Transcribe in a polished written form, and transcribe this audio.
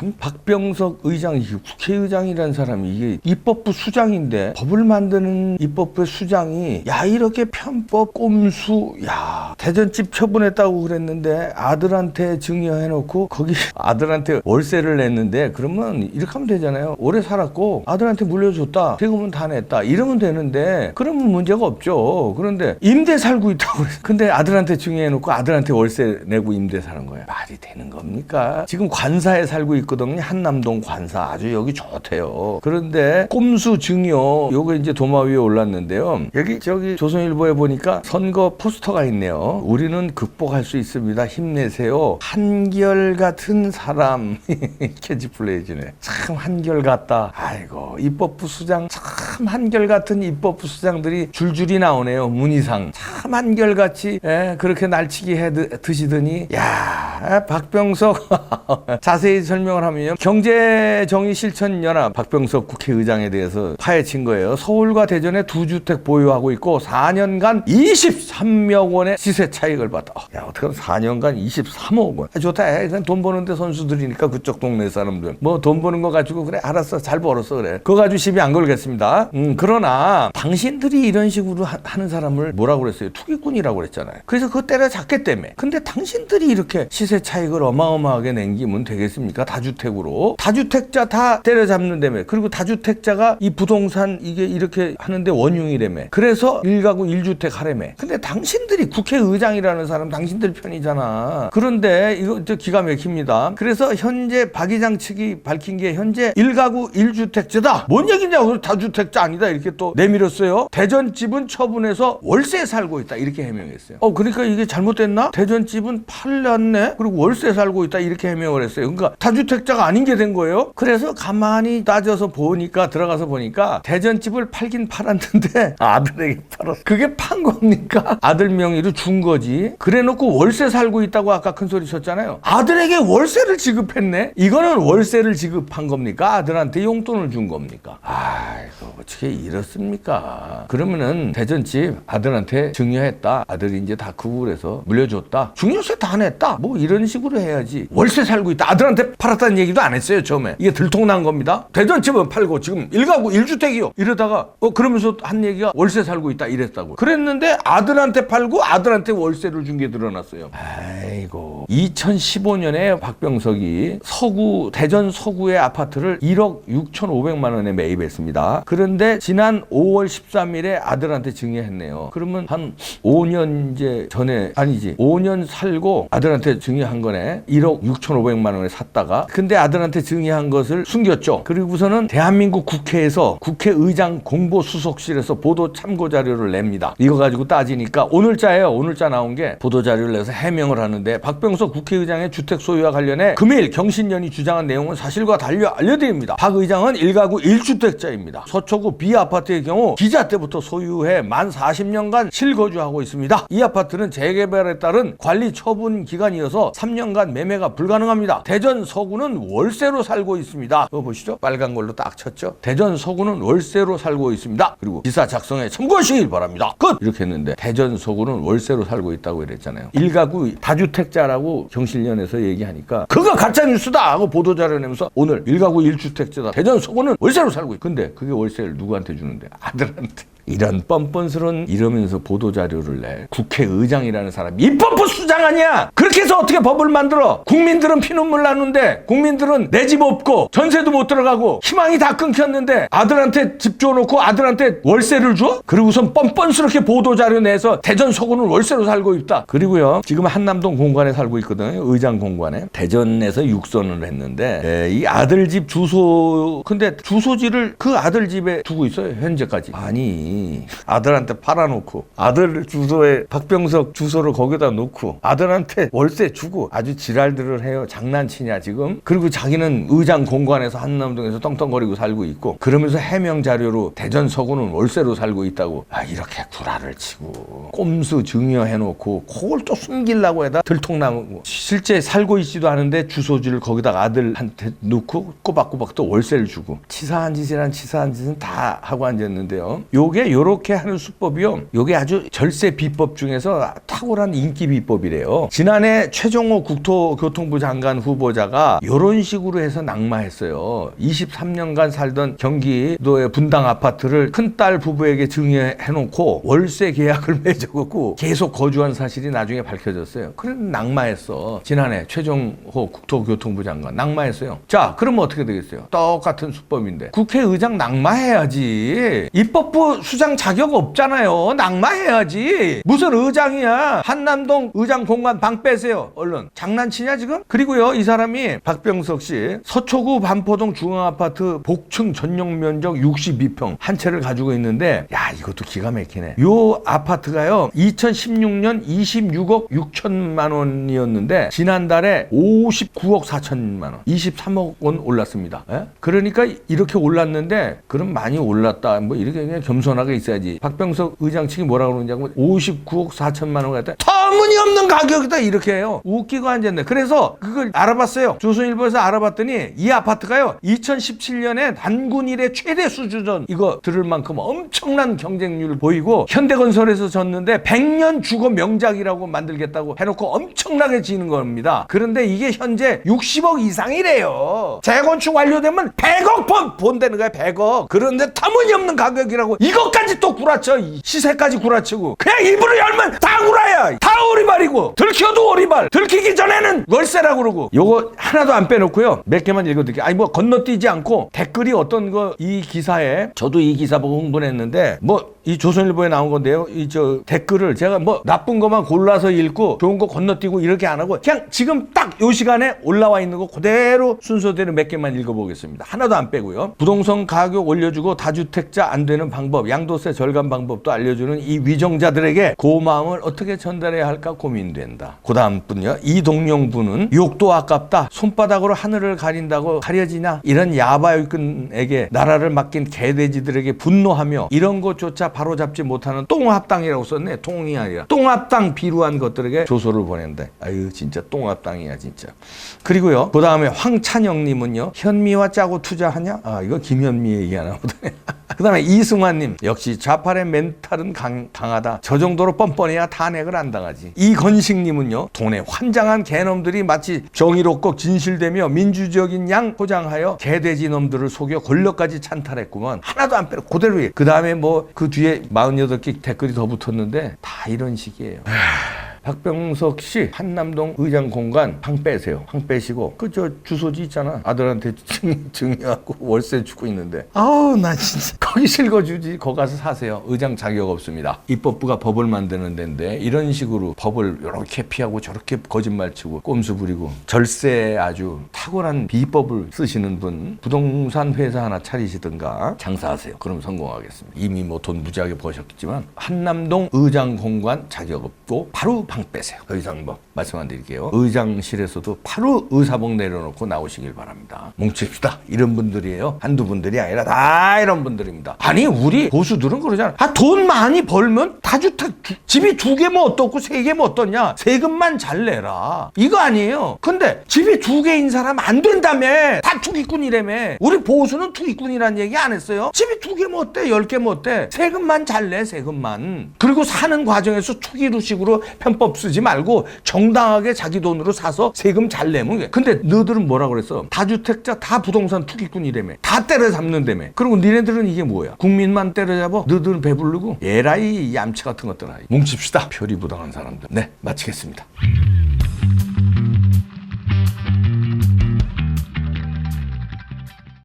참 박병석 의장, 국회의장이라는 사람이 이게 입법부 수장인데 법을 만드는 입법부의 수장이 야 이렇게 편법 꼼수 야 대전집 처분했다고 그랬는데 아들한테 증여해놓고 거기 아들한테 월세를 냈는데 그러면 이렇게 하면 되잖아요. 오래 살았고 아들한테 물려줬다. 세금은 다 냈다. 이러면 되는데 그러면 문제가 없죠. 그런데 임대 살고 있다고 그래서 근데 아들한테 증여해놓고 아들한테 월세 내고 임대 사는 거예요. 말이 되는 겁니까? 지금 관사에 살고 있거든요. 한남동 관사 아주 여기 좋대요. 그런데 꼼수 증여 요거 이제 도마 위에 올랐는데요. 여기 저기 조선일보에 보니까 선거 포스터가 있네요. 우리는 극복할 수 있습니다. 힘내세요. 한결같은 사람 캐치플레이즈네. 참 한결같다. 아이고 입법부 수장 참 한결같은 입법부 수장들이 줄줄이 나오네요. 문희상 참 한결같이 그렇게 날치기 해 드시더니 야 박병석 자세히 설명을 하면요. 경제정의실천연합 박병석 국회의장에 대해서 파헤친 거예요. 서울과 대전에 2주택 보유하고 있고 4년간 23억 원의 시세 차익을 받아. 야 어떻게 4년간 23억 원. 좋다. 그냥 돈 버는데 선수들이니까 그쪽 동네 사람들. 뭐 돈 버는 거 가지고 그래 알았어 잘 벌었어 그래. 그거 가지고 시비 안 걸겠습니다. 그러나 당신들이 이런 식으로 하는 사람을 뭐라고 그랬어요? 투기꾼이라고 그랬잖아요. 그래서 그거 때려잡겠다며. 근데 당신들이 이렇게 시세 차익을 어마어마하게 남기면 되겠습니까? 다주택으로. 다주택자 다 때려잡는다며. 그리고 다주택자가 이 부동산 이게 이렇게 하는데 원흉이라며. 그래서 1가구 1주택 하라며. 근데 당신들이 국회의장이라는 사람 당신들 편이잖아. 그런데 이거 기가 막힙니다. 그래서 현재 박 의장 측이 밝힌 게 현재 1가구 1주택자다. 뭔 얘기냐고 다주택자 아니다 이렇게 또 내밀었어요. 대전집은 처분해서 월세 살고 있다 이렇게 해명했어요. 그러니까 이게 잘못됐나? 대전집은 팔렸네. 그리고 월세 살고 있다 이렇게 해명을 했어요. 그러니까 다주택자가 아닌 게 된 거예요. 그래서 가만히 따져서 보니까 들어가서 보니까 대전집을 팔긴 팔았는데 아들에게 팔았어. 그게 판 겁니까? 아들 명의로 준 거지. 그래놓고 월세 살고 있다고 아까 큰 소리 쳤잖아요. 아들에게 월세를 지급했네. 이거는 월세를 지급한 겁니까? 아들한테 용돈을 준 겁니까? 아이고 어떻게 이렇습니까? 그러면은 대전집 아들한테 증여했다. 아들이 이제 다 크고 그래서 물려줬다. 증여세 다 냈다. 뭐 이런 식으로 해야지. 월세 살고 있다. 아들한테 팔았다는 얘기도 안 했어요 처음에. 이게 들통난 겁니다. 대전집은 팔고 지금 1가구 1주택이요. 이러다가 그러면서 한 얘기가 월세 살고 있다 이랬다고. 그랬는데 아들한테 팔고 아들한테 월세를 준 게 드러났어요. 아이고 2015년에 박병석이 대전 서구의 아파트를 1억 6,500만 원에 매입했습니다. 그런데 지난 5월 13일에 아들한테 증여했네요. 그러면 한 5년 이제 전에 아니지 5년 살고 아들한테 증여한 거네. 1억 6,500만 원에 샀다가 근데 아들한테 증여한 것을 숨겼죠. 그리고서는 대한민국 국회에서 국회의장 공보수석실에서 보도 참고 자료를 냅니다. 이거 가지고 따지니까 오늘자예요. 오늘자 나온 게 보도 자료를 내서 해명을 하는데 박병석 국회의장의 주택 소유와 관련해 금일 경신련이 주장한 내용은 사실과 달리 알려드립니다. 박 의장은 1가구 1주택자입니다. 서초구 B 아파트의 경우 기자 때부터 소유해 만 40년간 실거주하고 있습니다. 이 아파트는 재개발에 따른 관리 처분 기간이어서 3년간 매매가 불가능합니다. 대전 서구는 월세로 살고 있습니다. 이거 보시죠. 빨간 걸로 딱 쳤죠. 대전 서구는 월세로 살고 있습니다. 그리고 기사 작성에 참고하시길 바랍니다. 끝! 이렇게 했는데 대전 서구는 월세로 살고 있다고 이랬잖아요. 1가구 다주택자라고 경실련에서 얘기하니까 그거 가짜뉴스다 하고 보도자료 내면서 오늘 1가구 1주택자다. 대전 서구는 월세로 살고 있고 근데 그게 월세를 누구한테 주는데? 아들한테. 이런 뻔뻔스러운 이러면서 보도자료를 내 국회의장이라는 사람이 입법부 수장 아니야. 그렇게 해서 어떻게 법을 만들어? 국민들은 피눈물 나는데 국민들은 내 집 없고 전세도 못 들어가고 희망이 다 끊겼는데 아들한테 집 줘놓고 아들한테 월세를 줘? 그리고선 뻔뻔스럽게 보도자료 내서 대전 서구는 월세로 살고 있다. 그리고요 지금 한남동 공관에 살고 있거든요. 의장 공관에. 대전에서 육선을 했는데 이 아들 집 주소 근데 주소지를 그 아들 집에 두고 있어요. 현재까지. 아니 아들한테 팔아놓고 아들 주소에 박병석 주소를 거기다 놓고 아들한테 월세 주고 아주 지랄들을 해요. 장난치냐 지금. 그리고 자기는 의장 공관에서 한남동에서 떵떵거리고 살고 있고 그러면서 해명 자료로 대전 서구는 월세로 살고 있다고 이렇게 구라를 치고 꼼수 증여해놓고 그걸 또 숨기려고 해다 들통나고 실제 살고 있지도 않은데 주소지를 거기다가 아들한테 놓고 꼬박꼬박 또 월세를 주고 치사한 짓이란 치사한 짓은 다 하고 앉았는데요. 요게 요렇게 하는 수법이요. 요게 아주 절세 비법 중에서 탁월한 인기 비법이래요. 지난해 최종호 국토교통부 장관 후보자가 요런 식으로 해서 낙마했어요. 23년간 살던 경기도의 분당 아파트를 큰딸 부부에게 증여해놓고 월세 계약을 맺어갖고 계속 거주한 사실이 나중에 밝혀졌어요. 그래서 낙마했어. 지난해 최종호 국토교통부 장관 낙마했어요. 자, 그러면 어떻게 되겠어요? 똑같은 수법인데 국회의장 낙마해야지. 입법부 수장 자격 없잖아요. 낙마해야지. 무슨 의장이야. 한남동 의장 공간 방 빼세요. 얼른. 장난치냐 지금? 그리고요, 이 사람이 박병석 씨 서초구 반포동 중앙아파트 복층 전용 면적 62평 한 채를 가지고 있는데, 야, 이것도 기가 막히네. 요 아파트가요 2016년 26억 6천만 원이었는데 지난달에 59억 4천만 원, 23억 원 올랐습니다. 에? 그러니까 이렇게 올랐는데, 그럼 많이 올랐다 뭐 이렇게 그냥 겸손하게 있어야지. 박병석 의장 측이 뭐라 그러냐고 59억 4천만 원 갖다 터무니없는 가격이다 이렇게 해요. 웃기고 앉았네. 그래서 그걸 알아봤어요. 조선일보에서 알아봤더니 이 아파트가요 2017년에 단군 이래 최대 수주전 이거 들을 만큼 엄청난 경쟁률을 보이고 현대건설에서 졌는데 100년 주거 명작이라고 만들겠다고 해놓고 엄청나게 지는 겁니다. 그런데 이게 현재 60억 이상이래요. 재건축 완료되면 100억 본다는 거야. 100억. 그런데 터무니없는 가격이라고 이것까지 또 구라쳐. 시세까지 구라치고 그냥 입으로 열면 다 구라야. 다 오리발이고 들켜도 오리발. 들키기 전에는 월세라고 그러고. 요거 하나도 안 빼놓고요. 몇 개만 읽어드릴게요. 아니 뭐 건너뛰지 않고 댓글이 어떤 거 이 기사에 저도 이 기사 보고 흥분했는데 뭐 이 조선일보에 나온 건데요. 이 저 댓글을 제가 뭐 나쁜 것만 골라서 읽고 좋은 거 건너뛰고 이렇게 안 하고 그냥 지금 딱 요 시간에 올라와 있는 거 그대로 순서대로 몇 개만 읽어보겠습니다. 하나도 안 빼고요. 부동산 가격 올려주고 다주택자 안 되는 방법, 양도세 절감 방법도 알려주는 이 위정자들에게 고마움을 어떻게 전달해야 할까 고민된다. 그 다음 분요. 이동영 분은 욕도 아깝다. 손바닥으로 하늘을 가린다고 가려지냐. 이런 야바이꾼에게 나라를 맡긴 개돼지들에게 분노하며 이런 것조차 바로잡지 못하는 똥합당이라고 썼네. 똥이 아니라 똥합당 비루한 것들에게 조소를 보낸다. 아유 진짜 똥합당이야 진짜. 그리고요 그 다음에 황찬영님은요 현미와 짜고 투자하냐? 아 이거 김현미 얘기하나 보다. 그 다음에 이승환님 역시 좌팔의 멘탈은 강하다. 저 정도로 뻔뻔해야 탄핵을 안 당하지. 이건식님은요 돈에 환장한 개놈들이 마치 정의롭고 진실되며 민주적인 양 포장하여 개돼지 놈들을 속여 권력까지 찬탈했구먼. 하나도 안 빼고 그대로 해. 그 다음에 뭐 그 뒤에 48개 댓글이 더 붙었는데 다 이런 식이에요. 박병석 씨 한남동 의장 공간 방 빼세요. 방 빼시고 그 저 주소지 있잖아. 아들한테 증여하고 월세 주고 있는데 아우 나 진짜 거기 실거주지. 거기 가서 사세요. 의장 자격 없습니다. 입법부가 법을 만드는 데인데 이런 식으로 법을 이렇게 피하고 저렇게 거짓말치고 꼼수 부리고 절세에 아주 탁월한 비법을 쓰시는 분 부동산 회사 하나 차리시든가 장사하세요. 그럼 성공하겠습니다. 이미 뭐 돈 무지하게 버셨겠지만 한남동 의장 공간 자격 없고 바로 방 빼세요. 더 이상 뭐 말씀 안 드릴게요. 의장실에서도 바로 의사복 내려놓고 나오시길 바랍니다. 뭉칩시다. 이런 분들이에요. 한두 분들이 아니라 다 이런 분들입니다. 아니 우리 보수들은 그러잖아. 아 돈 많이 벌면 다주택 집이 2개면 어떻고 3개면 어떻냐. 세금만 잘 내라. 이거 아니에요. 근데 집이 2개인 사람 안 된다며. 다 투기꾼이라며. 우리 보수는 투기꾼이라는 얘기 안 했어요. 집이 2개면 어때 10개면 어때. 세금만 잘 내. 세금만. 그리고 사는 과정에서 투기루식으로 편법 쓰지 말고 정당하게 자기 돈으로 사서 세금 잘 내면 돼. 근데 너희들은 뭐라 그랬어? 다주택자 다 부동산 투기꾼이라며. 다 때려잡는다며. 그리고 니네들은 이게 뭐야? 국민만 때려잡아? 너희들은 배부르고? 에라이 얌체 같은 것들. 뭉칩시다. 표리부당한 사람들. 네, 마치겠습니다.